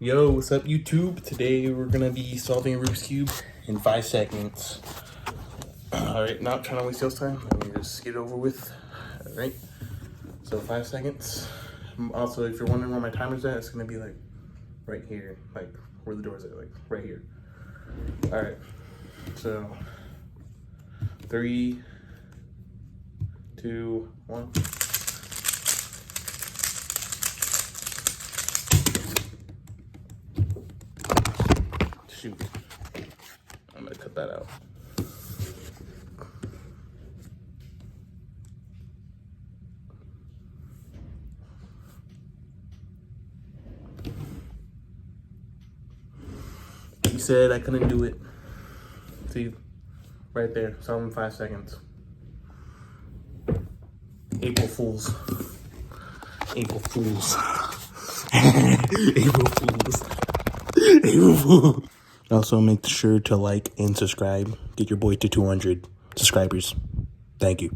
Yo, what's up YouTube? Today we're gonna be solving a Rubik's Cube in 5 seconds. Alright, not trying to waste y'all's time. Let me just get it over with. Alright, so 5 seconds. Also, if you're wondering where my timer's at, it's gonna be like right here, like where the door's at, like right here. Alright, so 3, 2, 1. Shoot, I'm gonna cut that out. He said I couldn't do it. See, right there, solve in 5 seconds. April Fools. April Fools. April Fools. April Fools. Also, make sure to like and subscribe. Get your boy to 200 subscribers. Thank you.